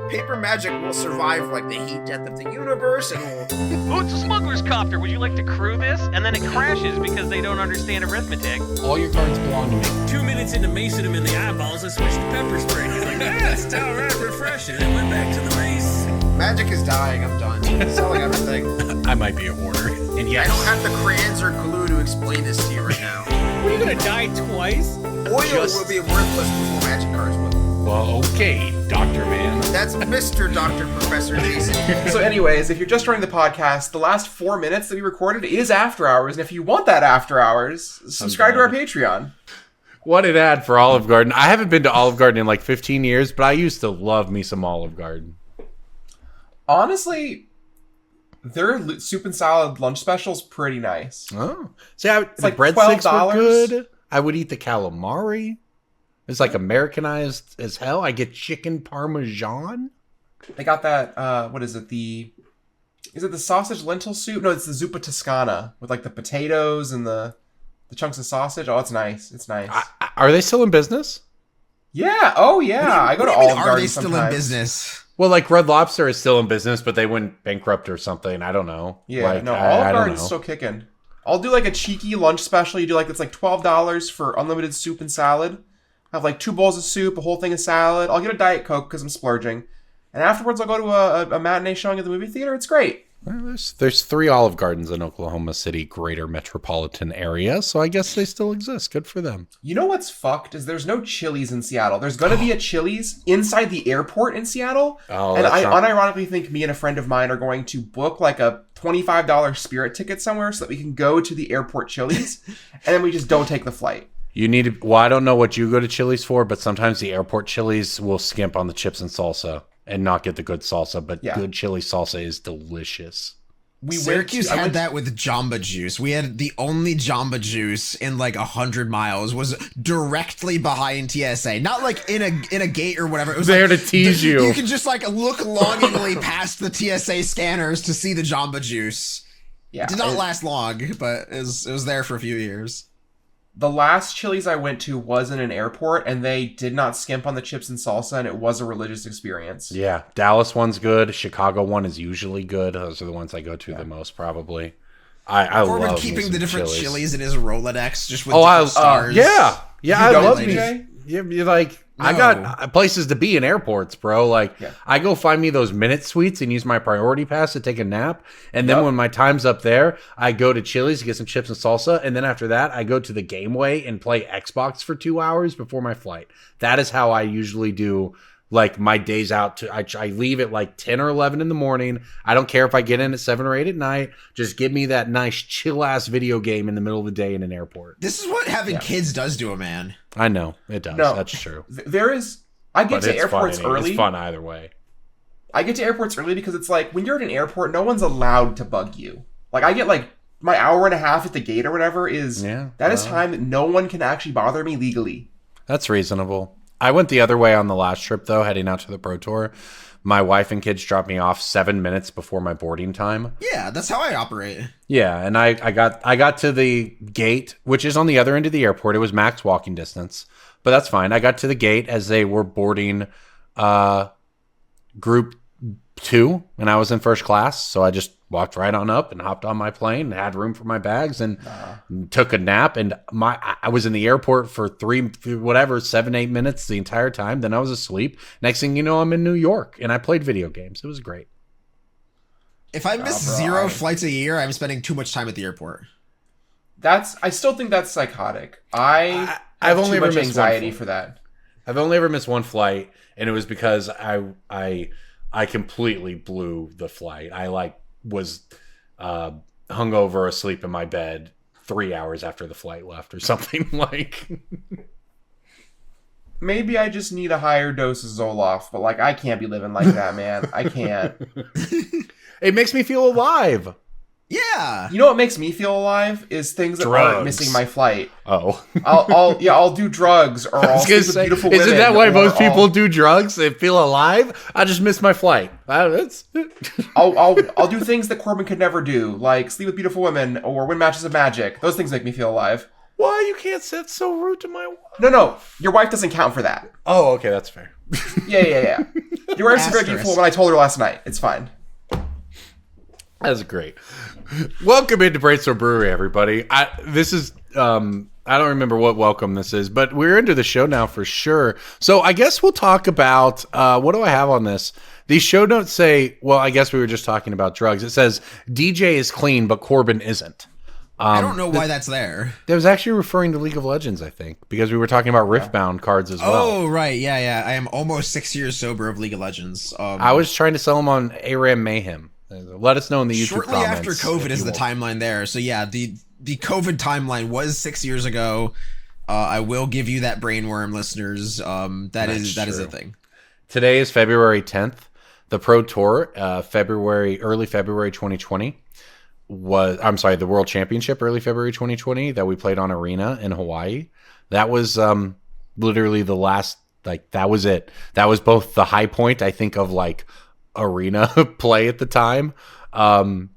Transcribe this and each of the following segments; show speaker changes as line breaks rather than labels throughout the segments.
paper magic will survive like the heat death of the universe, and will...
Oh, it's a smuggler's copter. Would you like to crew this? And then it crashes because they don't understand arithmetic.
All your cards belong to me.
2 minutes into macing him in the eyeballs, I switched to pepper spray. He's like, it's all right, refreshing. And went back to the mace.
Magic is dying. I'm done. Selling everything.
I might be a hoarder. And yes,
I don't have the crayons or glue to explain this to you right now.
What, are you gonna die twice?
Oil will be worthless before magic cards will.
well, okay, Dr. Man.
That's Mr. Dr. Professor Jason.
So anyways, if you're just joining the podcast, the last 4 minutes that we recorded is after hours. And if you want that after hours, subscribe to our Patreon.
What an ad for Olive Garden. I haven't been to Olive Garden in like 15 years, but I used to love me some Olive Garden.
Honestly, their soup and salad lunch special's pretty nice.
Oh. See, the
like
breadsticks were
$12.
good. I would eat the calamari. It's like Americanized as hell. I get chicken parmesan.
They got that, what is it, is it the sausage lentil soup? No, it's the zuppa toscana with like the potatoes and the chunks of sausage. Oh, it's nice. It's nice.
Are they still in business?
Yeah. Oh, yeah. I go to Olive Garden
Are they still
sometimes.
in business?
Well, like Red Lobster is still in business, but they went bankrupt or something. I don't know.
Yeah,
like,
no,
I
Olive
don't
Garden's
know.
still kicking. I'll do like a cheeky lunch special. You do like, it's like $12 for unlimited soup and salad. I have like 2 bowls of soup, a whole thing of salad. I'll get a Diet Coke because I'm splurging. And afterwards, I'll go to a matinee showing at the movie theater. It's great.
Well, there's 3 Olive Gardens in Oklahoma City greater metropolitan area, so I guess they still exist. Good for them.
You know what's fucked is there's no Chili's in Seattle. There's going to be a Chili's inside the airport in Seattle.
Oh,
and
that's
I
not...
unironically think me and a friend of mine are going to book like a $25 Spirit ticket somewhere so that we can go to the airport Chili's, and then we just don't take the flight.
You need to... Well, I don't know what you go to Chili's for, but sometimes the airport Chili's will skimp on the chips and salsa and not get the good salsa, but good chili salsa is delicious.
Syracuse had that with Jamba Juice. We had the only Jamba Juice in like 100 miles was directly behind TSA. Not like in a gate or whatever. It was
there
like,
to tease you.
You could just like look longingly past the TSA scanners to see the Jamba Juice.
Yeah,
it did not last long, but it was there for a few years.
The last Chili's I went to was in an airport, and they did not skimp on the chips and salsa, and it was a religious experience.
Yeah, Dallas one's good. Chicago one is usually good. Those are the ones I go to the most, probably. I
Corbin
love
keeping the different
Chili's.
Chili's in his Rolodex just with different stars.
Yeah, I love these.
TJ?
You're like,
No.
I got places to be in airports, bro. Like, I go find me those minute suites and use my priority pass to take a nap. And then when my time's up there, I go to Chili's to get some chips and salsa. And then after that, I go to the Gameway and play Xbox for 2 hours before my flight. That is how I usually do like my days out. I leave at like 10 or 11 in the morning. I don't care if I get in at 7 or 8 at night. Just give me that nice chill ass video game in the middle of the day in an airport.
This is what having kids does to a man.
I know it does.
No.
That's true.
I get to airports
fun,
early.
It's fun either way.
I get to airports early because it's like when you're at an airport, no one's allowed to bug you. Like I get like my hour and a half at the gate or whatever is time that no one can actually bother me legally.
That's reasonable. I went the other way on the last trip though, heading out to the Pro Tour. My wife and kids dropped me off 7 minutes before my boarding time.
Yeah, that's how I operate.
Yeah, and I got to the gate, which is on the other end of the airport. It was max walking distance, but that's fine. I got to the gate as they were boarding group 2, and I was in first class, so I just walked right on up and hopped on my plane and had room for my bags and took a nap. And I was in the airport for 7, 8 minutes the entire time. Then I was asleep. Next thing you know, I'm in New York and I played video games. It was great.
If I miss 0 flights a year, I'm spending too much time at the airport.
I still think that's psychotic. I've only too much anxiety for that.
I've only ever missed one flight, and it was because I completely blew the flight. I was hungover, asleep in my bed 3 hours after the flight left or something like.
Maybe I just need a higher dose of Zoloft, but I can't be living like that, man. I can't.
It makes me feel alive.
Yeah.
You know what makes me feel alive is things that aren't missing my flight.
Oh.
I'll do drugs or I'll sleep with beautiful women.
Isn't that why most people do drugs? They feel alive. I just missed my flight.
I'll do things that Corbin could never do, like sleep with beautiful women or win matches of Magic. Those things make me feel alive.
Why you can't say so rude to my wife?
No, your wife doesn't count for that.
Oh, okay, that's fair.
Yeah. Your wife's very beautiful, but I told her last night. It's fine.
That's great. Welcome into Brainstorm Brewery, everybody. This is I don't remember what welcome this is, but we're into the show now for sure. So I guess we'll talk about what do I have on this? These show notes say, well, I guess we were just talking about drugs. It says DJ is clean, but Corbin isn't.
I don't know why that's there.
That was actually referring to League of Legends, I think, because we were talking about Riftbound cards as well.
Oh, right. Yeah. I am almost 6 years sober of League of Legends.
I was trying to sell them on ARAM Mayhem. Let us know in the YouTube
shortly
comments.
After COVID is the timeline there. So yeah, the COVID timeline was 6 years ago. I will give you that brainworm, listeners. That is a thing.
Today is February 10th. The Pro Tour, early February 2020 the World Championship, early February 2020 that we played on Arena in Hawaii. That was literally the last, that was it. That was both the high point, I think, of Arena play at the time, and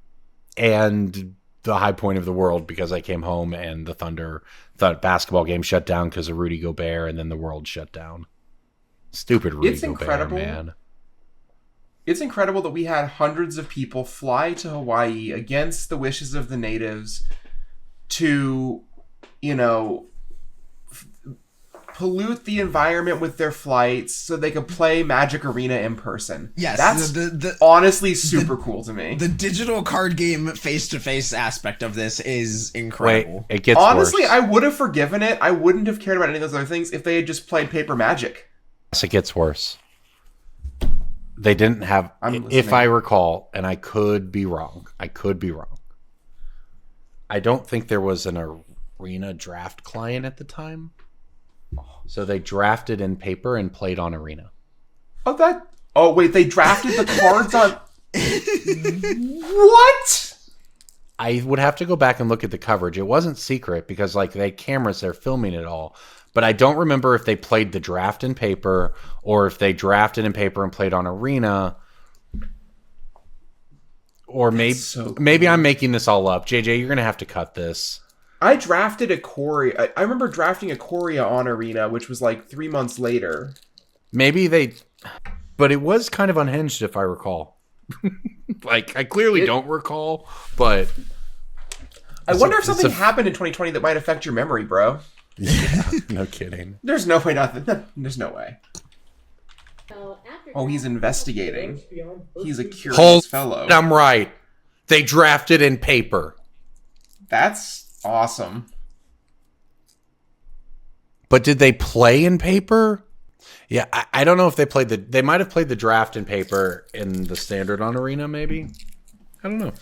the high point of the world, because I came home and the Thunder basketball game shut down because of Rudy Gobert, and then the world shut down. Stupid Rudy Gobert, man.
It's incredible that we had hundreds of people fly to Hawaii against the wishes of the natives to, pollute the environment with their flights so they could play Magic Arena in person.
Yes,
that's honestly super cool to me.
The digital card game face-to-face aspect of this is incredible.
Wait, it gets
honestly,
worse.
I would have forgiven it. I wouldn't have cared about any of those other things if they had just played Paper Magic.
Yes, it gets worse. They didn't have, if I recall, and I could be wrong. I don't think there was an Arena draft client at the time. So they drafted in paper and played on Arena.
Oh, wait, they drafted the cards on... What?
I would have to go back and look at the coverage. It wasn't secret because they had cameras there filming it all. But I don't remember if they played the draft in paper or if they drafted in paper and played on Arena. Or maybe I'm making this all up. JJ, you're going to have to cut this.
I drafted a Coria. I remember drafting a Coria on Arena, which was 3 months later.
But it was kind of unhinged, if I recall. I clearly don't recall, but...
I wonder if something happened in 2020 that might affect your memory, bro.
Yeah, no kidding.
There's no way There's no way. Oh, he's investigating. He's a curious fellow.
I'm right. They drafted in paper.
That's awesome.
But did they play in paper? Yeah, I don't know if they might have played the draft in paper in the standard on Arena, maybe. I don't know.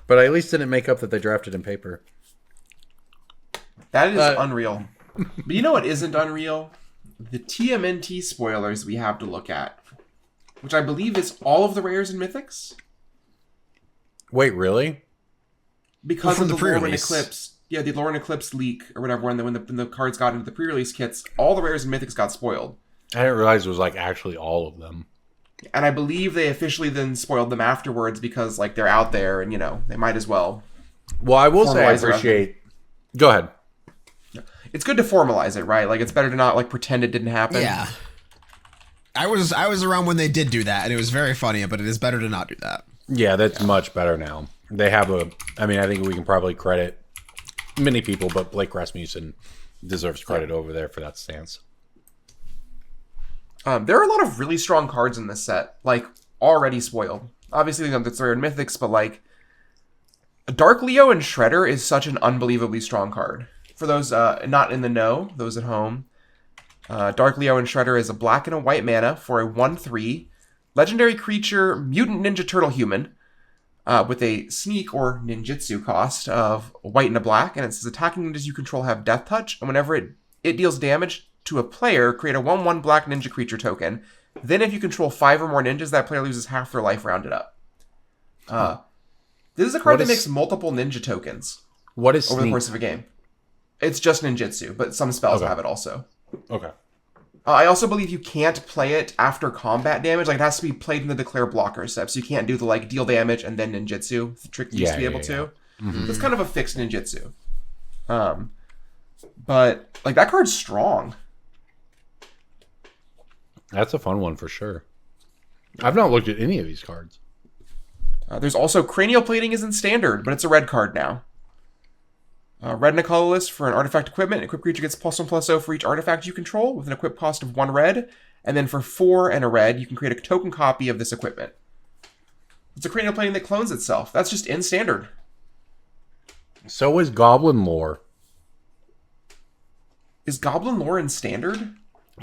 But I at least didn't make up that they drafted in paper.
That is unreal. But you know what isn't unreal? The TMNT spoilers we have to look at. Which I believe is all of the rares and mythics.
Wait, really?
Because of the Lauren Eclipse. Yeah, the Lauren Eclipse leak or whatever, when the cards got into the pre-release kits, all the rares and mythics got spoiled.
I didn't realize it was actually all of them.
And I believe they officially then spoiled them afterwards because they're out there and they might as well.
Well, I will say I appreciate... Go ahead.
It's good to formalize it, right? It's better to not pretend it didn't happen.
Yeah. I was around when they did do that, and it was very funny, but it is better to not do that.
Yeah, that's much better now. They have I think we can probably credit many people, but Blake Rasmussen deserves credit over there for that stance.
There are a lot of really strong cards in this set, already spoiled. Obviously, that's rare and mythics, but Dark Leo and Shredder is such an unbelievably strong card. For those not in the know, those at home, Dark Leo and Shredder is a black and a white mana for a 1/3 legendary creature, mutant ninja turtle human, with a sneak or ninjutsu cost of white and a black, and it says attacking ninjas you control have death touch, and whenever it deals damage to a player, create a 1/1 black ninja creature token. Then if you control 5 or more ninjas, that player loses half their life rounded up. This is a card that makes multiple ninja tokens.
What is
over the course of a game? It's just ninjutsu, but some spells have it also.
Okay.
I also believe you can't play it after combat damage. It has to be played in the declare blocker step, so you can't do the deal damage and then ninjutsu. The trick used to be able to. Mm-hmm. It's kind of a fixed ninjutsu. But that card's strong.
That's a fun one for sure. I've not looked at any of these cards.
There's also Cranial Plating is in standard, but it's a red card now. Red and a colorless for an artifact equipment. Equipped creature gets +1/+0 for each artifact you control with an equip cost of 1 red. And then for 4 and a red, you can create a token copy of this equipment. It's a Cranial Plating that clones itself. That's just in standard.
So is Goblin Lore.
Is Goblin Lore in standard?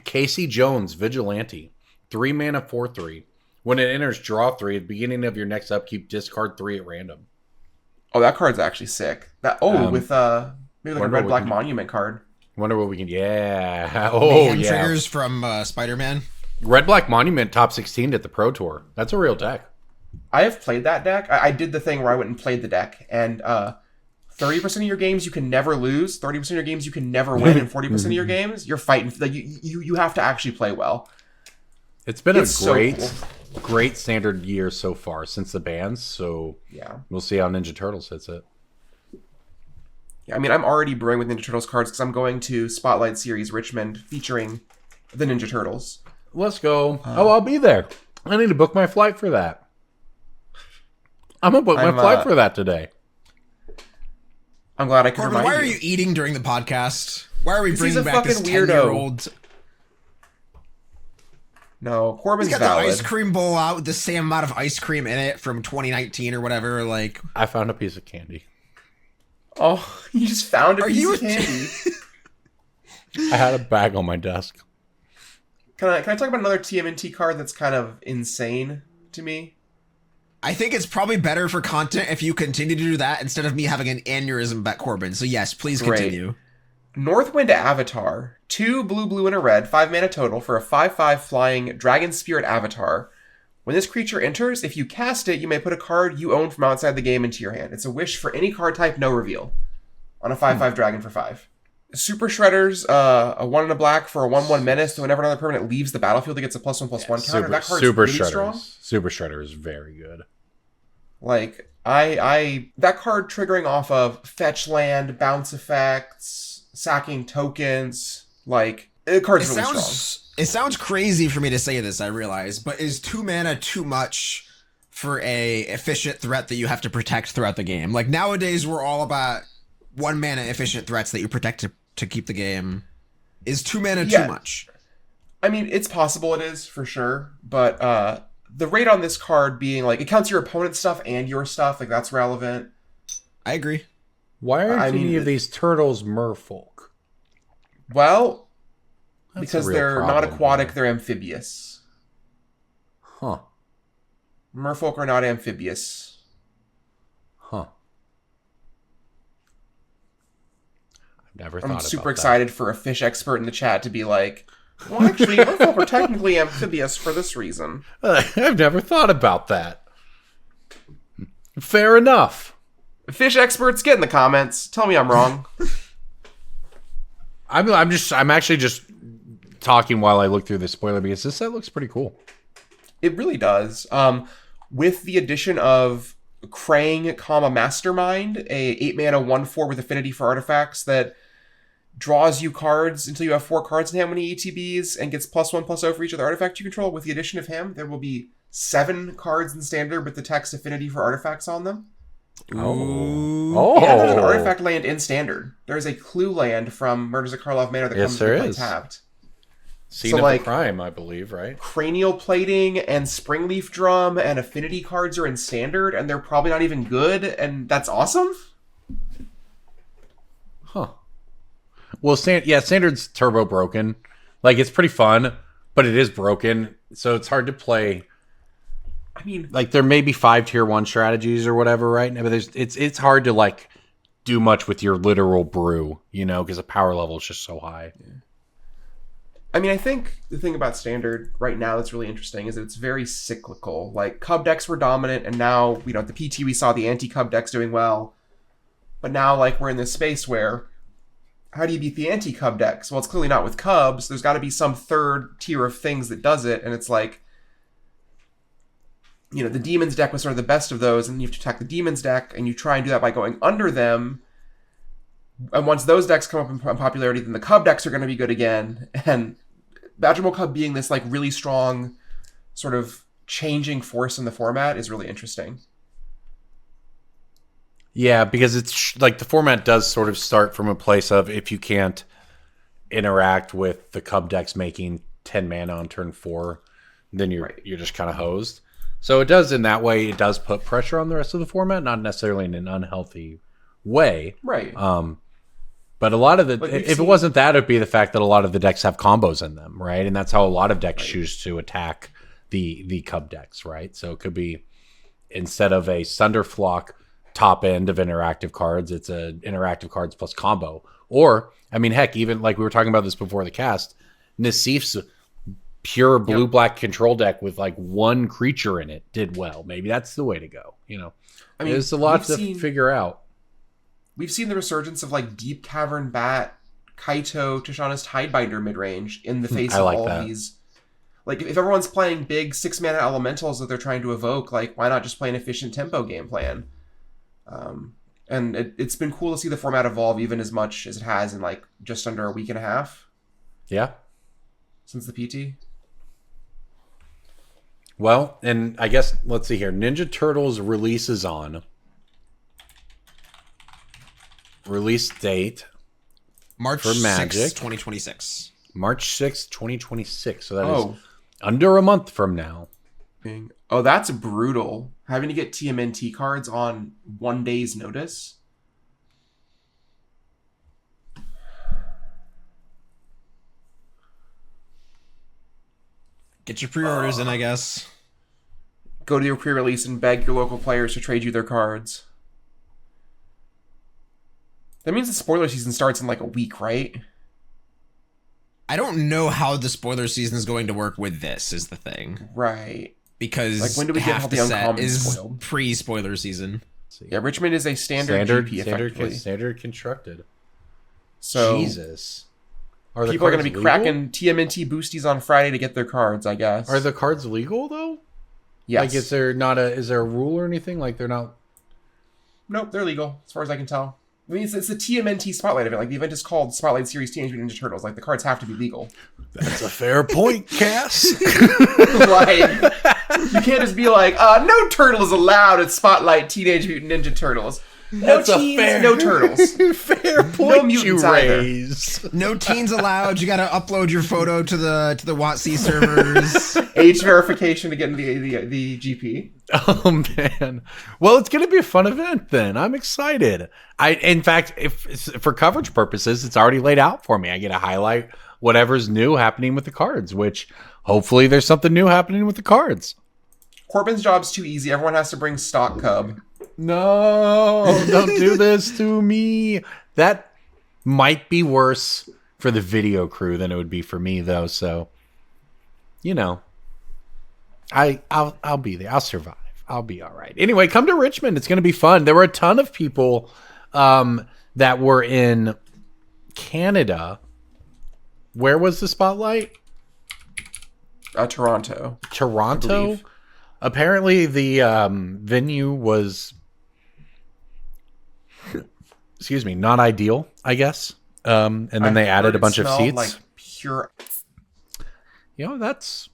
Casey Jones, Vigilante. 3 mana, 4/3. When it enters, draw 3. At the beginning of your next upkeep, discard 3 at random.
Oh, that card's actually sick. With maybe like a red-black monument card.
Wonder what we can... Yeah. Oh, yeah.
Triggers from Spider-Man.
Red-black monument top 16 at the Pro Tour. That's a real deck.
I have played that deck. I did the thing where I went and played the deck. And 30% of your games you can never lose. 30% of your games you can never win. And 40% of your games, you're fighting. Like, you have to actually play well.
It's been great standard year so far since the bans, so
yeah,
we'll see how Ninja Turtles hits it.
Yeah, I mean, I'm already brewing with Ninja Turtles cards because I'm going to Spotlight Series Richmond featuring the Ninja Turtles.
Let's go. I'll be there. I need to book my flight for that. I'm going to book my flight for that today.
I'm glad I could
Corbin,
remind
why are you eating during the podcast? Why are we bringing back this
fucking weirdo.
10-year-old...
No, Corbin's
got
valid.
the ice cream bowl out with the same amount of ice cream in it from 2019 or whatever. Like,
I found a piece of candy.
Oh, you just found a piece of candy.
I had a bag on my desk.
Can I talk about another TMNT card that's kind of insane to me?
I think it's probably better for content if you continue to do that instead of me having an aneurysm back Corbin. So yes, please continue.
Northwind Avatar. 2 blue, and a red, 5 mana total for a 5/5 flying Dragon Spirit Avatar. When this creature enters, if you cast it, you may put a card you own from outside the game into your hand. It's a wish for any card type, no reveal. On a 5/5 dragon for 5. Super Shredder's a 1 and a black for a 1/1 menace. So whenever another permanent leaves the battlefield, it gets a +1/+1 counter. That card's really strong.
Super Shredder is very good.
Like, that card triggering off of fetch land, bounce effects, sacking tokens, like, the card's really strong.
It sounds crazy for me to say this, I realize, but is 2 mana too much for a efficient threat that you have to protect throughout the game? Like, nowadays, we're all about 1 mana efficient threats that you protect to keep the game. Is 2 mana too much?
I mean, it's possible it is, for sure, but the rate on this card being, like, it counts your opponent's stuff and your stuff, like, that's relevant.
I agree.
Why aren't any of these turtles merfolk?
Well,
That's
because they're not aquatic, they're amphibious.
Huh.
Merfolk are not amphibious.
Huh. I've never thought about that.
I'm super excited for a fish expert in the chat to be like, well, actually, merfolk are technically amphibious for this reason.
I've never thought about that. Fair enough.
Fish experts, get in the comments. Tell me I'm wrong.
I'm actually just talking while I look through this spoiler because this set looks pretty cool.
It really does. With the addition of Krang, Mastermind, a 8 mana 1/4 with affinity for artifacts that draws you cards until you have 4 cards in hand when he ETBs and gets +1/+0 for each of the artifacts you control. With the addition of him, there will be 7 cards in standard with the text affinity for artifacts on them.
Oh.
And there's an artifact land in standard. There's a clue land from Murders at Karlov Manor that comes to play tapped.
Scene of the crime, I believe, right?
Cranial Plating and Springleaf Drum and affinity cards are in standard, and they're probably not even good, and that's awesome?
Huh. Well, standard's turbo broken. Like, it's pretty fun, but it is broken, so it's hard to play.
I mean,
like, there may be 5 tier 1 strategies or whatever, right? But it's hard to, like, do much with your literal brew, you know, because the power level is just so high.
Yeah. I mean, I think the thing about standard right now that's really interesting is that it's very cyclical. Like, Cub decks were dominant, and now, you know, at the PT we saw the anti-Cub decks doing well. But now, like, we're in this space where, how do you beat the anti-Cub decks? Well, it's clearly not with Cubs. There's got to be some third tier of things that does it, and it's like, you know, the Demons deck was sort of the best of those, and you have to attack the Demons deck, and you try and do that by going under them. And once those decks come up in popularity, then the Cub decks are going to be good again. And Badger Cub being this like really strong sort of changing force in the format is really interesting.
Yeah, because it's like the format does sort of start from a place of if you can't interact with the Cub decks making 10 mana on turn 4, then you're just kind of hosed. So it does in that way. It does put pressure on the rest of the format, not necessarily in an unhealthy way.
Right.
But a lot of the if it wasn't that, it'd be the fact that a lot of the decks have combos in them, right? And that's how a lot of decks choose to attack the Cub decks, right? So it could be instead of a Sunderflock top end of interactive cards, it's a interactive cards plus combo. Or, I mean, heck, even like we were talking about this before the cast, Nassif's pure blue-black control deck with like one creature in it did well. Maybe that's the way to go, you know? I mean, there's a lot to figure out.
We've seen the resurgence of like Deep Cavern Bat, Kaito, Tishana's Tidebinder midrange in the face of all of these. Like, if everyone's playing big 6-mana elementals that they're trying to evoke, like, why not just play an efficient tempo game plan? And it's been cool to see the format evolve even as much as it has in like just under a week and a half.
Yeah.
Since the PT.
Well, and I guess, let's see here. Ninja Turtles releases on. Release date.
March
for Magic.
6th, 2026.
March 6th, 2026. So that is under a month from now.
Oh, that's brutal. Having to get TMNT cards on 1 day's notice.
Get your pre-orders in, I guess.
Go to your pre-release and beg your local players to trade you their cards. That means the spoiler season starts in like a week, right?
I don't know how the spoiler season is going to work with this, is the thing.
Right.
Because
like when do we get all the uncommon spoiled?
Pre-spoiler season.
Yeah, Richmond is a standard GP, effectively.
Standard constructed.
So
Jesus.
People are going to be cracking TMNT boosties on Friday to get their cards, I guess.
Are the cards legal, though?
Yes.
Like, is there a rule or anything? Like, they're not...
Nope, they're legal, as far as I can tell. I mean, it's a TMNT Spotlight event. Like, the event is called Spotlight Series Teenage Mutant Ninja Turtles. Like, the cards have to be legal.
That's a fair point, Cass.
Like, you can't just be like, no turtle is allowed at Spotlight Teenage Mutant Ninja Turtles. No teens, no turtles.
Fair point,
no mutants
either.
No teens allowed. You got to upload your photo to the WotC servers.
Age verification to get into the GP.
Oh man! Well, it's going to be a fun event. Then I'm excited. In fact, if for coverage purposes, it's already laid out for me. I get to highlight whatever's new happening with the cards. Which hopefully there's something new happening with the cards.
Corbin's job's too easy. Everyone has to bring stock Cub.
No, don't do this to me. That might be worse for the video crew than it would be for me, though. So, you know, I'll be there. I'll survive. I'll be all right. Anyway, come to Richmond. It's going to be fun. There were a ton of people that were in Canada. Where was the spotlight?
Toronto.
Toronto. Apparently, the venue was. Excuse me, not ideal, I guess. And then they added a bunch of seats.
Like pure.
You know, that's.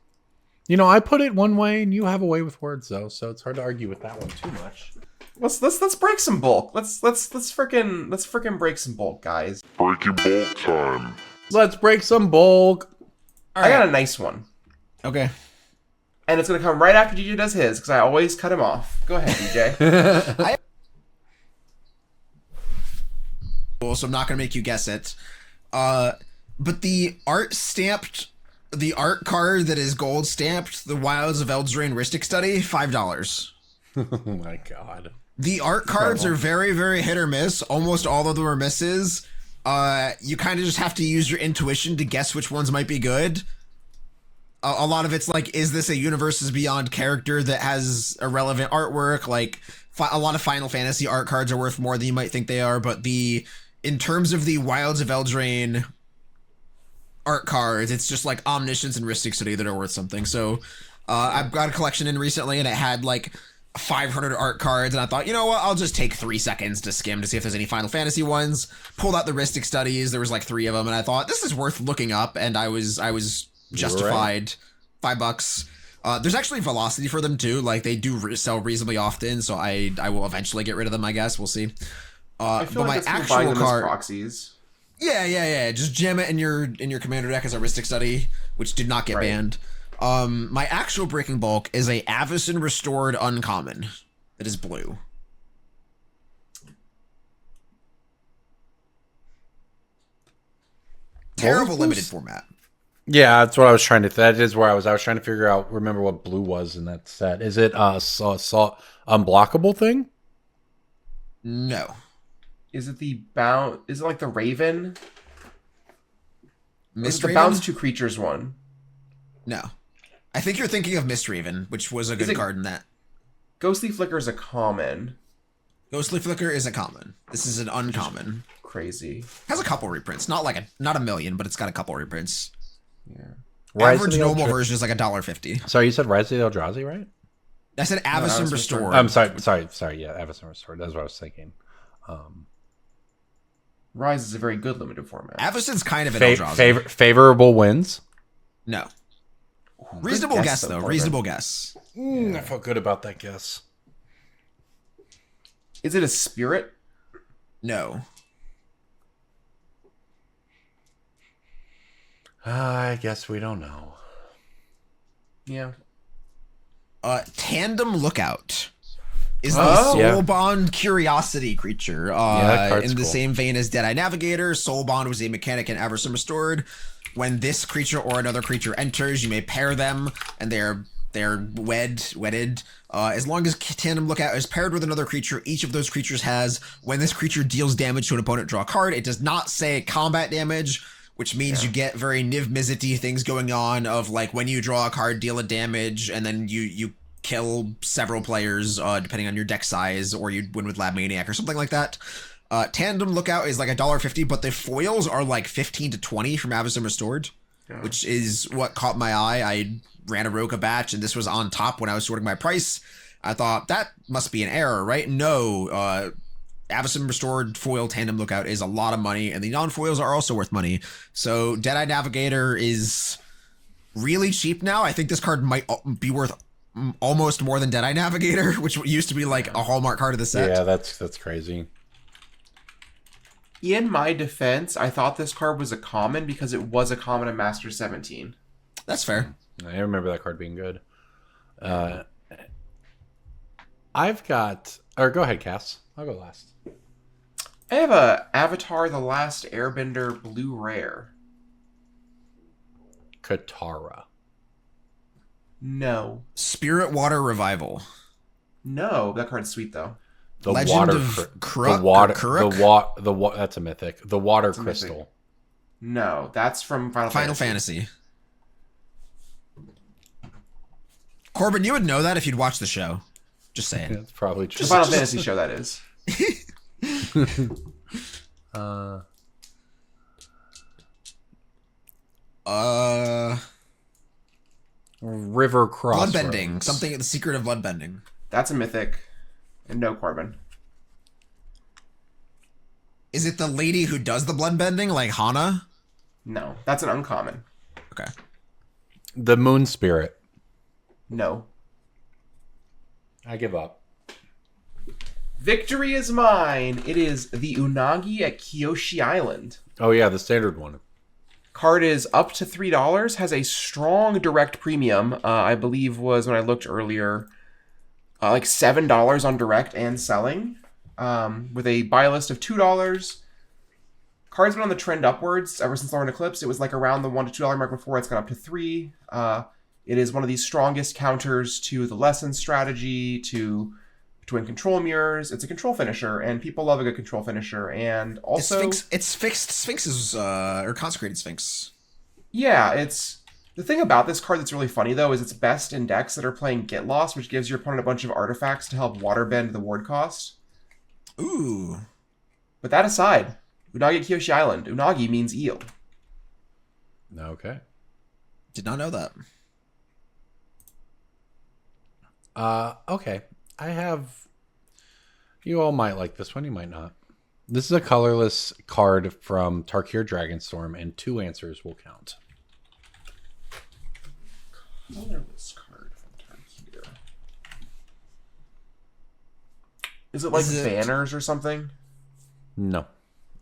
You know, I put it one way, and you have a way with words, though, so it's hard to argue with that one too much.
Let's break some bulk. Let's frickin' break some bulk, guys.
Breaking bulk time.
Let's break some bulk.
I got a nice one.
Okay.
And it's gonna come right after DJ does his, because I always cut him off. Go ahead, DJ.
So I'm not gonna make you guess it. But the art card that is gold stamped, the Wilds of Eldraine Ristic Study, $5.
Oh my god.
The art cards are very, very hit or miss. Almost all of them are misses. You kind of just have to use your intuition to guess which ones might be good. A lot of it's like, is this a Universes Beyond character that has a relevant artwork? Like, a lot of Final Fantasy art cards are worth more than you might think they are, but in terms of the Wilds of Eldraine art cards, it's just like Omniscience and Ristic Study that are worth something. So I've got a collection in recently, and it had like 500 art cards, and I thought, you know what, I'll just take 3 seconds to skim to see if there's any Final Fantasy ones. Pulled out the Ristic Studies. There was like 3 of them, and I thought, this is worth looking up, and I was justified. $5. There's actually velocity for them too. Like they do sell reasonably often, so I will eventually get rid of them. I guess we'll see.
I feel
but
like
my
that's buying
actual
them as
card,
proxies.
yeah. Just jam it in your commander deck as a Ristic Study, which did not get banned. My actual breaking bulk is a Avacyn Restored uncommon. That is blue. Terrible limited format.
Yeah, that's what I was trying to. That is where I was trying to figure out. Remember what blue was in that set? Is it unblockable thing?
No.
Is it the bound? Is it like the Raven?
Mist
the
Raven?
bounce 2 creatures one?
No. I think you're thinking of Mist Raven, which was a good card in that.
Ghostly Flicker is a common.
Ghostly Flicker is a common. This is an uncommon.
Crazy.
Has a couple reprints, not a million, but it's got a couple reprints.
Yeah.
Average normal version is like $1.50.
Sorry, you said Rise of the Eldrazi, right?
I said Avacyn Restored.
I'm sorry. Yeah, Avacyn Restored. That's what I was thinking.
Rise is a very good limited format.
Avacyn's kind of an Eldrazi.
Favorable wins?
No. Reasonable guess though. Reasonable guess.
I felt good about that guess.
Is it a spirit?
No.
I guess we don't know.
Yeah.
Tandem Lookout is the Soulbond Curiosity creature. In the same vein as Deadeye Navigator, Soulbond was a mechanic in Avacyn Restored. When this creature or another creature enters, you may pair them, and they're wedded. As long as Tandem Lookout is paired with another creature, each of those creatures has, when this creature deals damage to an opponent, draw a card. It does not say combat damage, which means you get very Niv Mizzet-y things going on of like when you draw a card, deal a damage, and then you kill several players depending on your deck size, or you win with Lab Maniac or something like that. Tandem Lookout is like $1.50, but the foils are like 15 to 20 from Avacyn Restored, which is what caught my eye. I ran a Roka batch, and this was on top when I was sorting my price. I thought that must be an error, right? No, Avacyn Restored foil Tandem Lookout is a lot of money, and the non-foils are also worth money. So Deadeye Navigator is really cheap now. I think this card might be worth almost more than Deadeye Navigator, which used to be like a hallmark card of the set.
Yeah, that's crazy.
In my defense, I thought this card was a common because it was a common in Master 17.
That's fair.
I remember that card being good. I've got... Or go ahead, Cass. I'll go last.
I have a Avatar The Last Airbender Blue Rare.
Katara.
No.
Spirit Water Revival.
No, that card's sweet though.
The
Legend
water,
of
that's a mythic. The water crystal.
Mythic. No, that's from Final Fantasy.
Corbin, you would know that if you'd watched the show. Just saying.
That's probably true.
The Final Fantasy show, that is.
River Crossroads.
Bloodbending. Something, the secret of bloodbending.
That's a mythic. And no Corbin.
Is it the lady who does the bloodbending, like Hana?
No, that's an uncommon.
Okay.
The Moon Spirit.
No.
I give up.
Victory is mine. It is the Unagi at Kyoshi Island.
Oh yeah, the standard one.
Card is up to $3. Has a strong direct premium. I believe was when I looked earlier, like $7 on direct and selling, with a buy list of $2. Card's been on the trend upwards ever since Lauren Eclipse. It was like around the $1 to $2 mark before. It's gone up to $3. It is one of the strongest counters to the lesson strategy, to win control mirrors. It's a control finisher, and people love a good control finisher. And also,
it's fixed Sphinxes, or consecrated Sphinx.
Yeah, it's the thing about this card that's really funny though is it's best in decks that are playing Get Lost, which gives your opponent a bunch of artifacts to help waterbend the ward cost.
Ooh.
But that aside, Unagi at Kyoshi Island. Unagi means eel.
Okay.
Did not know that.
Okay. I have... You all might like this one, you might not. This is a colorless card from Tarkir Dragonstorm, and 2 answers will count.
Colorless card from Tarkir. Is it like banners or something?
No.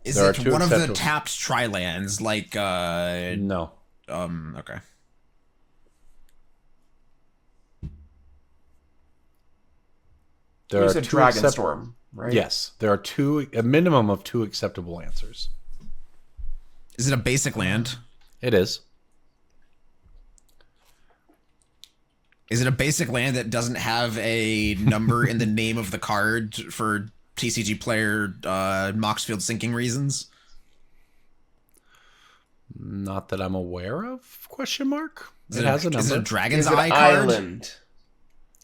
Is
There are
it
two
one of the
acceptable-
tapped tri-lands? Like,
No.
okay.
There
You
are
said
two
Dragonstorm, right?
Yes, there are a minimum of 2 acceptable answers.
Is it a basic land?
It is.
Is it a basic land that doesn't have a number in the name of the card for TCG player Moxfield syncing reasons?
Not that I'm aware of? Question mark.
Is
It has a number.
Is it a Dragon's
Is it
Eye card?
Island?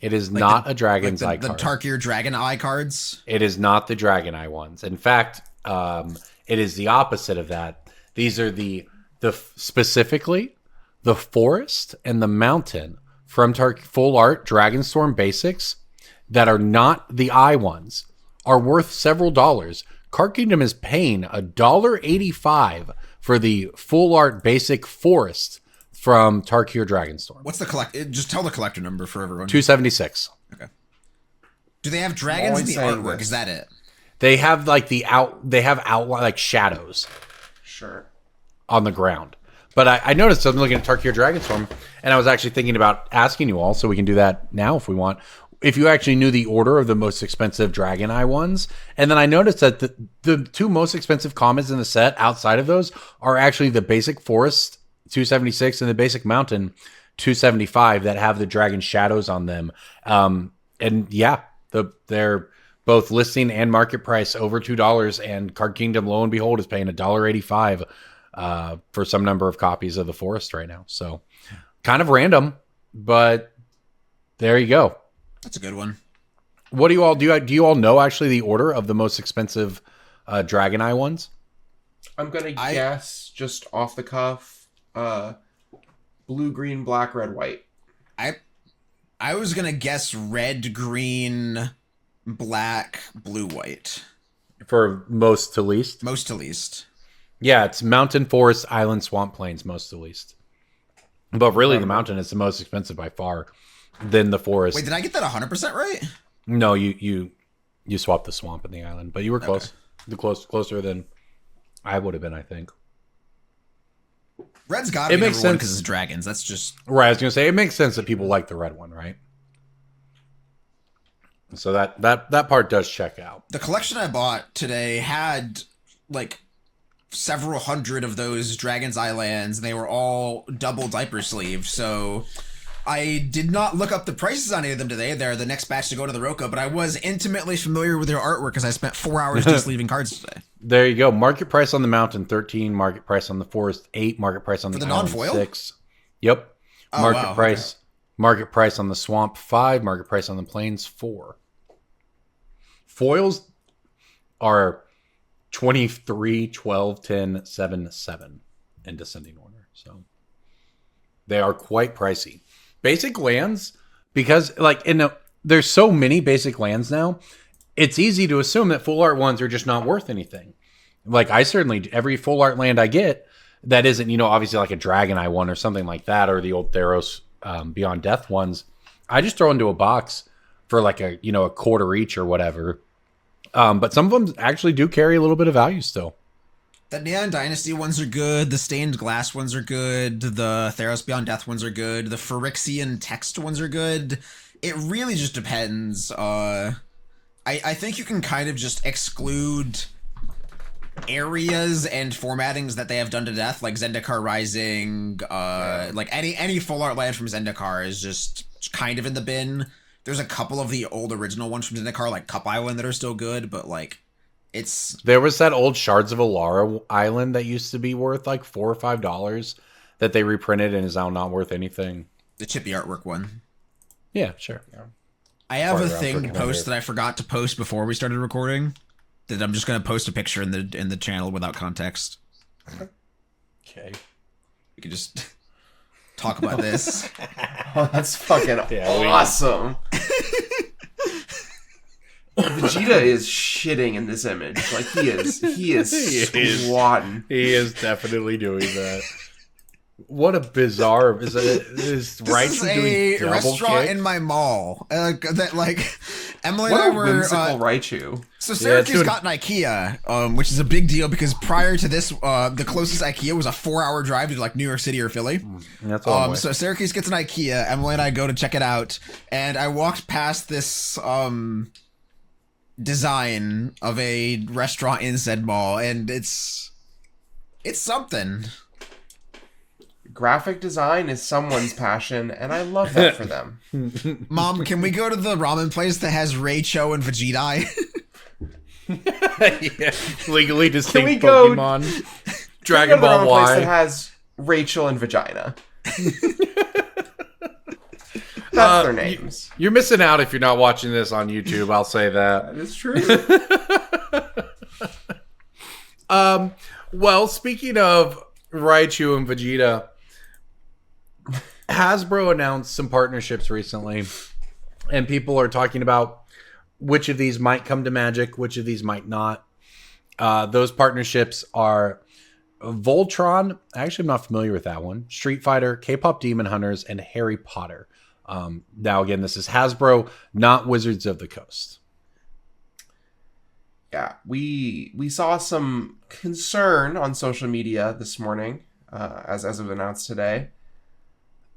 It is
Like
not a Dragon's Eye
the
card.
Tarkir Dragon Eye cards?
It is not the Dragon Eye ones. In fact, it is the opposite of that. These are the specifically the Forest and the Mountain from Full Art Dragonstorm Basics that are not the Eye ones are worth several dollars. Card Kingdom is paying $1.85 for the Full Art Basic Forest from Tarkir Dragonstorm.
What's the just tell the collector number for everyone.
276.
Okay. Do they have dragons in the
saying
artwork?
this.
Is that it?
They have like they have outline like shadows
Sure.
on the ground. But I noticed I'm looking at Tarkir Dragonstorm, and I was actually thinking about asking you all, so we can do that now if we want. If you actually knew the order of the most expensive Dragon Eye ones, and then I noticed that the 2 most expensive commons in the set outside of those are actually the Basic Forest 276 and the Basic Mountain 275 that have the dragon shadows on them. And yeah, they're both listing and market price over $2, and Card Kingdom, lo and behold, is paying $1.85 for some number of copies of the Forest right now. So kind of random, but there you go.
That's a good one.
What do you all do? You all know actually the order of the most expensive Dragon Eye ones?
I'm gonna guess just off the cuff. Blue, green, black, red, white.
I was gonna guess red, green, black, blue, white.
For most to least?
Most to least.
Yeah, it's Mountain, Forest, Island, Swamp, Plains, most to least. But really, the Mountain is the most expensive by far. Then the Forest.
Wait, did I get that 100% right?
No, you swapped the Swamp and the Island, but you were close. Closer than I would have been, I think.
Red's gotta be
makes
number one
sense.
because it's dragons. That's just...
Right, I was gonna say it makes sense that people like the red one, right? So that part does check out.
The collection I bought today had, like, several hundred of those Dragon's Eye lands, and they were all double diaper sleeved, so... I did not look up the prices on any of them today. They're the next batch to go to the Roka, but I was intimately familiar with their artwork because I spent 4 hours just leaving cards today.
There you go. Market price on the Mountain 13, market price on the Forest 8, market price on
For
the
the
Island
non-foil?
6. Yep.
Oh,
Market
wow,
price. Market price on the Swamp 5, market price on the Plains 4. Foils are 23, 12, 10, 7, 7 in descending order. So they are quite pricey. Basic lands, because like there's so many basic lands now, it's easy to assume that full art ones are just not worth anything. Like I certainly, every full art land I get that isn't, obviously like a Dragon Eye one or something like that, or the old Theros Beyond Death ones, I just throw into a box for like a quarter each or whatever. But some of them actually do carry a little bit of value still.
The Neon Dynasty ones are good. The Stained Glass ones are good. The Theros Beyond Death ones are good. The Phyrexian Text ones are good. It really just depends. I think you can kind of just exclude areas and formattings that they have done to death, like Zendikar Rising. Like any full art land from Zendikar is just kind of in the bin. There's a couple of the old original ones from Zendikar, like Cup Island, that are still good, but like.
There was that old Shards of Alara island that used to be worth like $4 or $5 that they reprinted and is now not worth anything.
The chippy artwork one.
Yeah, sure. Yeah.
I have
Part
a
around
thing to
for
post
Commander.
that I forgot to post before we started recording. That I'm just gonna post a picture in the channel without context.
Okay.
We can just talk about this.
Oh, that's fucking awesome. Vegeta is shitting in this image. Like he is squatting.
He is definitely doing that. What a bizarre is
This
Raichu
is
doing
a
double
restaurant
kick?
in my mall. Emily
What
and
a
I were.
whimsical Raichu.
So Syracuse
doing-
got an IKEA, which is a big deal because prior to this, the closest IKEA was a 4-hour drive to like New York City or Philly.
That's all.
So Syracuse gets an IKEA. Emily and I go to check it out, and I walked past this design of a restaurant in said mall, and it's something.
Graphic design is someone's passion, and I love that for them.
Mom, can we go to the ramen place that has Raichu and Vegeta?
Yeah. Legally distinct
we go-
Pokemon.
Go
Dragon
to the
Ball
ramen place that
Y.
has Rachel and Vagina. That's their names.
You're missing out if you're not watching this on YouTube. I'll say that.
That is true.
Well, speaking of Raichu and Vegeta, Hasbro announced some partnerships recently, and people are talking about which of these might come to Magic, which of these might not. Those partnerships are Voltron. Actually, I'm not familiar with that one. Street Fighter, K-pop Demon Hunters, and Harry Potter. Now, again, this is Hasbro, not Wizards of the Coast.
Yeah, we saw some concern on social media this morning, as it was announced today,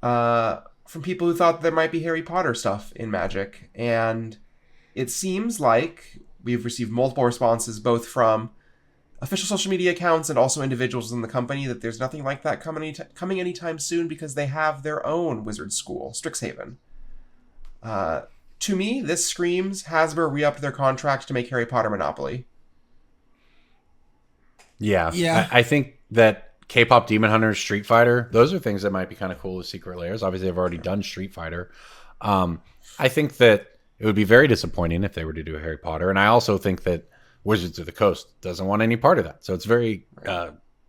from people who thought there might be Harry Potter stuff in Magic, and it seems like we've received multiple responses, both from official social media accounts and also individuals in the company, that there's nothing like that coming anytime soon because they have their own wizard school, Strixhaven. To me, this screams Hasbro re-upped their contract to make Harry Potter Monopoly.
Yeah. I think that K-pop Demon Hunters, Street Fighter, those are things that might be kind of cool as secret layers. Obviously, they've already done Street Fighter. I think that it would be very disappointing if they were to do Harry Potter. And I also think that Wizards of the Coast doesn't want any part of that. So it's very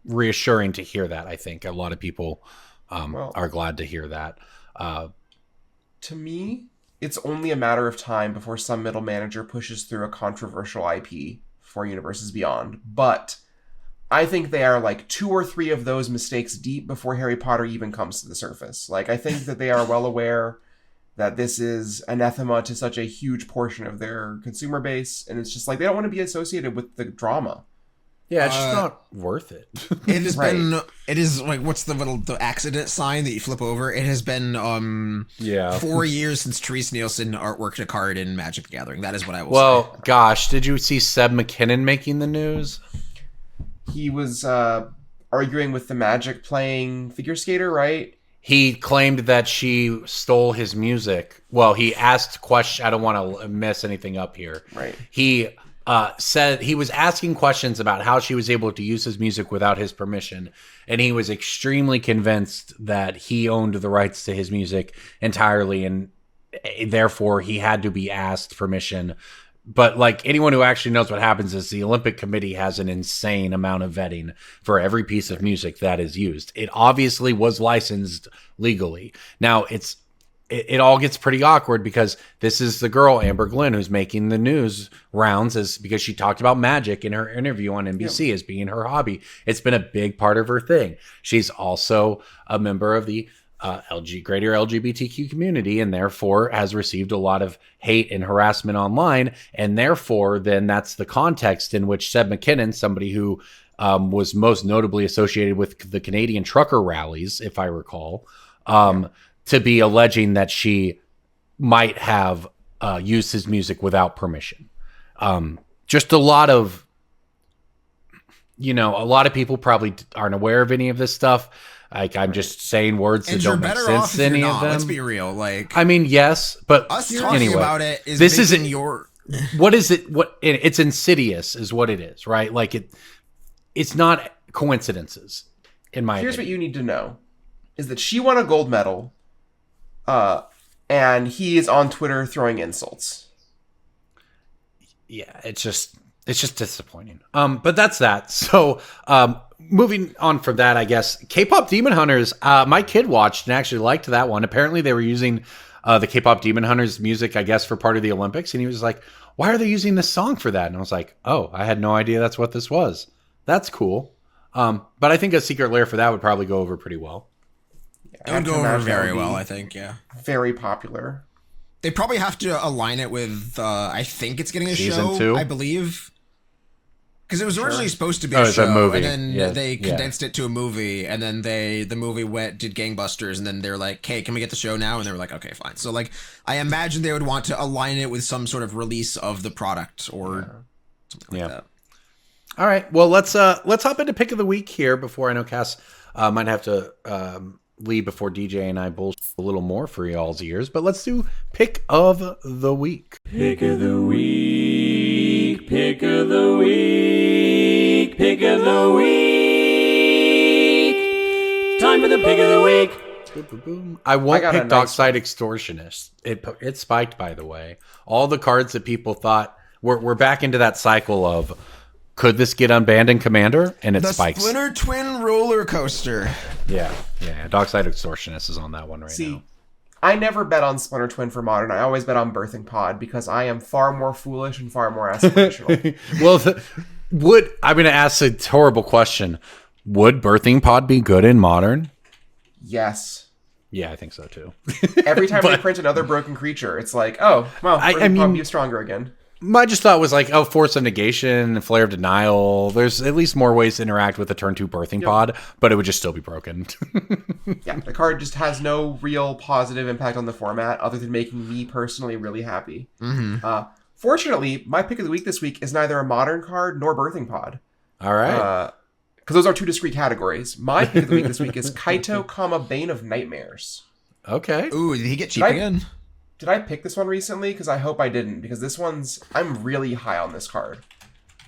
reassuring to hear that. I think a lot of people are glad to hear that.
To me, it's only a matter of time before some middle manager pushes through a controversial IP for Universes Beyond. But I think they are like 2 or 3 of those mistakes deep before Harry Potter even comes to the surface. Like, I think that they are well aware that this is anathema to such a huge portion of their consumer base, and it's just like they don't want to be associated with the drama.
Yeah, it's just not worth it.
It has
Right.
been. It is like, what's the accident sign that you flip over? It has been 4 years since Therese Nielsen artworked a card in Magic the Gathering. That is what I will say.
Well, gosh, did you see Seb McKinnon making the news?
He was arguing with the Magic playing figure skater, right?
He claimed that she stole his music. Well, he asked questions. I don't want to mess anything up here.
Right.
He said he was asking questions about how she was able to use his music without his permission. And he was extremely convinced that he owned the rights to his music entirely. And therefore, he had to be asked permission. But like anyone who actually knows what happens is the Olympic Committee has an insane amount of vetting for every piece of music that is used. It obviously was licensed legally. Now it all gets pretty awkward because this is the girl, Amber Glenn, who's making the news rounds because she talked about Magic in her interview on NBC as being her hobby. It's been a big part of her thing. She's also a member of the greater LGBTQ community, and therefore has received a lot of hate and harassment online. And therefore, then that's the context in which Seb McKinnon, somebody who was most notably associated with the Canadian trucker rallies, if I recall, to be alleging that she might have used his music without permission. Just a lot of, a lot of people probably aren't aware of any of this stuff. Like, I'm just saying words that
and
don't
you're
make
better
sense
off
to
if
any
you're
of
not.
them.
Let's be real. Like,
I mean, yes, but
us talking
anyway,
about it is
this
making
isn't
your.
What is it? It's insidious, is what it is, right? Like it's not coincidences. In my
Here's what
opinion.
you need to know, is that she won a gold medal, and he is on Twitter throwing insults.
Yeah, it's just disappointing. But that's that. So, moving on from that, I guess K-pop Demon Hunters. My kid watched and actually liked that one. Apparently, they were using the K-pop Demon Hunters music, I guess, for part of the Olympics, and he was like, "Why are they using this song for that?" And I was like, "Oh, I had no idea that's what this was. That's cool." But I think a secret layer for that would probably go over pretty well.
It would go over very well, I think, yeah.
Very popular.
They probably have to align it with, I think it's getting a
Season
show,
2?
I believe. Because it was originally supposed to be
it's a
show,
movie.
and then
Yeah,
they condensed it to a movie, and then the movie did gangbusters, and then they're like, hey, can we get the show now? And they were like, okay, fine. So, like, I imagine they would want to align it with some sort of release of the product or something like that.
All right. Well, let's hop into pick of the week here before I know Cass might have to leave before DJ and I bullshit a little more for y'all's ears. But let's do pick of the week.
Pick of the week, pick of the week, pick of the week. Time for the pick of the week.
I won't
got a
pick
nice
Dockside Extortionist. It spiked, by the way. All the cards that people thought we're back into that cycle of could this get unbanned in Commander, and it
The
spikes.
Splinter Twin roller coaster.
Yeah. Dockside Extortionist is on that one right now.
I never bet on Splinter Twin for Modern. I always bet on Birthing Pod because I am far more foolish and far more aspirational.
Well, I'm going to ask a horrible question. Would Birthing Pod be good in Modern?
Yes.
Yeah, I think so too.
Every time they print another broken creature, it's like, oh, well, Birthing Pod be stronger again.
My just thought was like, Force of Negation, Flare of Denial. There's at least more ways to interact with the turn 2 Birthing Pod, but it would just still be broken.
Yeah, the card just has no real positive impact on the format other than making me personally really happy. Fortunately, my pick of the week this week is neither a Modern card nor Birthing Pod.
All right.
Because those are two discrete categories. My pick of the week this week is Kaito, Bane of Nightmares.
Okay.
Ooh, did he get cheap again?
Did I pick this one recently? Because I hope I didn't. Because this one's... I'm really high on this card.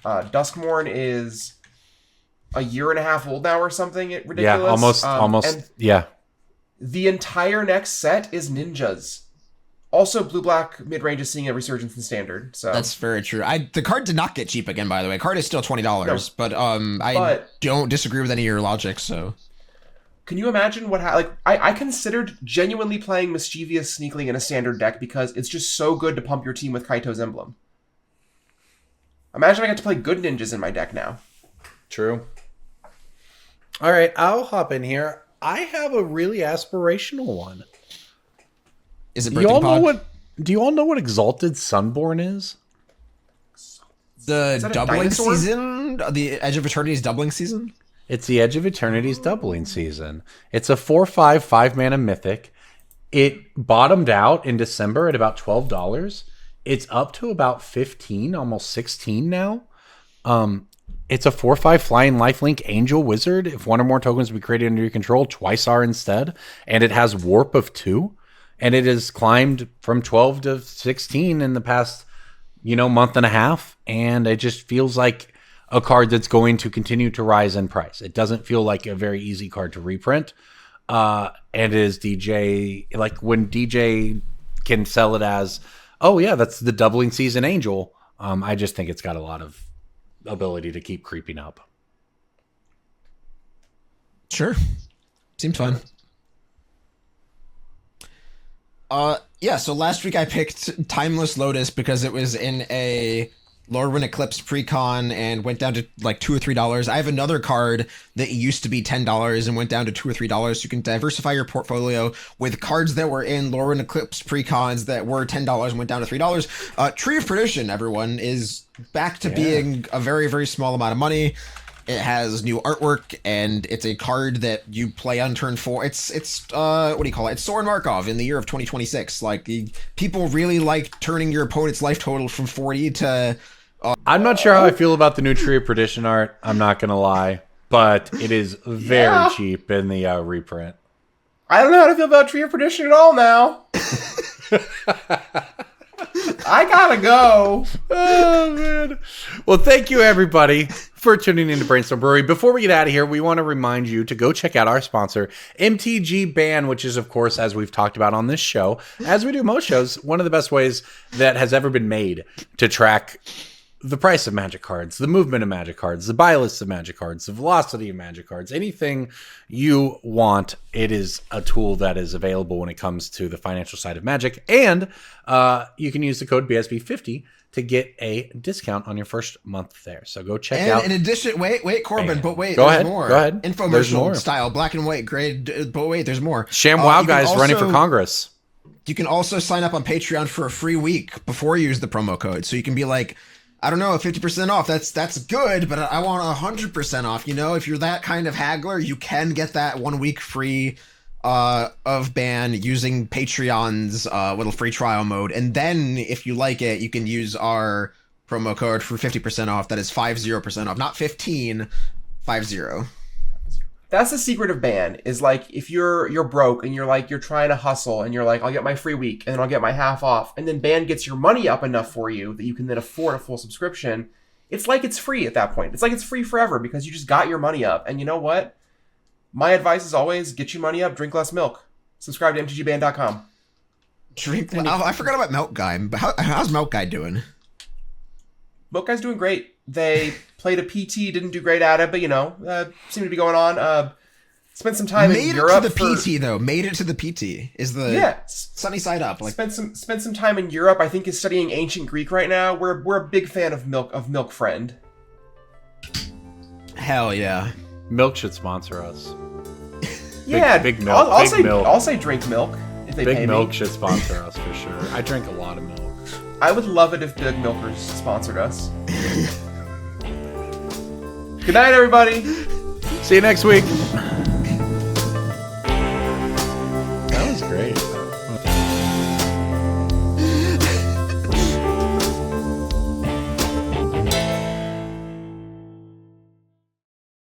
Duskmourn is a year and a half old now or something. Ridiculous.
Yeah, almost. Yeah.
The entire next set is ninjas. Also, blue-black mid-range is seeing a resurgence in Standard. So
That's very true. The card did not get cheap again, by the way. Card is still $20, but I don't disagree with any of your logic, so...
Can you imagine what I considered genuinely playing Mischievous Sneakling in a Standard deck because it's just so good to pump your team with Kaito's Emblem. Imagine I got to play good ninjas in my deck now.
True. All right, I'll hop in here. I have a really aspirational one.
Is it
Do you all
Birthing Pod?
Do you all know what Exalted Sunborn is?
The
that a
doubling
dinosaur?
season? The Edge of Eternity's doubling season?
It's the Edge of Eternity's doubling season. It's a 4/5 5-mana mythic. It bottomed out in December at about $12. It's up to about 15, almost 16 now. It's a 4/5 flying lifelink angel wizard. If one or more tokens be created under your control, twice are instead. And it has warp of 2. And it has climbed from 12 to 16 in the past, month and a half. And it just feels like a card that's going to continue to rise in price. It doesn't feel like a very easy card to reprint. And it is DJ, like when DJ can sell it as, oh yeah, that's the doubling season angel. I just think it's got a lot of ability to keep creeping up.
Sure. Seems fun. Yeah, so last week I picked Timeless Lotus because it was in a Lorwyn Eclipse precon and went down to like $2 or $3. I have another card that used to be $10 and went down to $2 or $3. So you can diversify your portfolio with cards that were in Lorwyn Eclipse precons that were $10 and went down to $3. Tree of Perdition, everyone, is back to being a very, very small amount of money. It has new artwork, and it's a card that you play on turn 4. It's what do you call it? It's Soren Markov in the year of 2026. Like, people really like turning your opponent's life total from 40 to...
I'm not sure how I feel about the new Tree of Perdition art. I'm not going to lie. But it is very cheap in the reprint.
I don't know how to feel about Tree of Perdition at all now. I gotta go.
Oh, man. Well, thank you, everybody, for tuning into Brainstorm Brewery. Before we get out of here, we want to remind you to go check out our sponsor, MTG Ban, which is, of course, as we've talked about on this show, as we do most shows, one of the best ways that has ever been made to track the price of Magic cards, the movement of Magic cards, the buy list of Magic cards, the velocity of Magic cards, anything you want, it is a tool that is available when it comes to the financial side of Magic. And you can use the code BSB50 to get a discount on your first month there. So go check out.
And in addition, wait, Corbin, but wait,
Go
there's
ahead,
more.
go ahead.
Infomercial
There's more.
style, black and white, gray, but wait, there's more.
ShamWow
You can
guys running for
also-
Congress.
You can also sign up on Patreon for a free week before you use the promo code. So you can be like, I don't know, 50% off. That's good, but I want 100% off. You know, if you're that kind of haggler, you can get that 1 week free of ban using Patreon's little free trial mode. And then if you like it, you can use our promo code for 50% off. That is 50% off, not 15, 50.
That's the secret of ban, is like if you're broke and you're trying to hustle and you're like, I'll get my free week and then I'll get my half off, and then ban gets your money up enough for you that you can then afford a full subscription. It's like it's free at that point. It's like it's free forever because you just got your money up. And you know what? My advice is always get your money up, drink less milk. Subscribe to mtgban.com.
I forgot about Milk Guy, but how's Milk Guy doing?
Milk Guy's doing great. They played a PT, didn't do great at it, but seemed to be going on. Spent some time in Europe.
Made it to the PT though. Made it to the PT is the sunny side up. Like
spent some time in Europe. I think is studying ancient Greek right now. We're a big fan of Milk Friend.
Hell yeah.
Milk should sponsor us.
Big milk. I'll say drink milk if they pay me.
Big Milk should sponsor us for sure. I drink a lot of milk.
I would love it if Big Milkers sponsored us. Good night, everybody.
See you next week. That was great.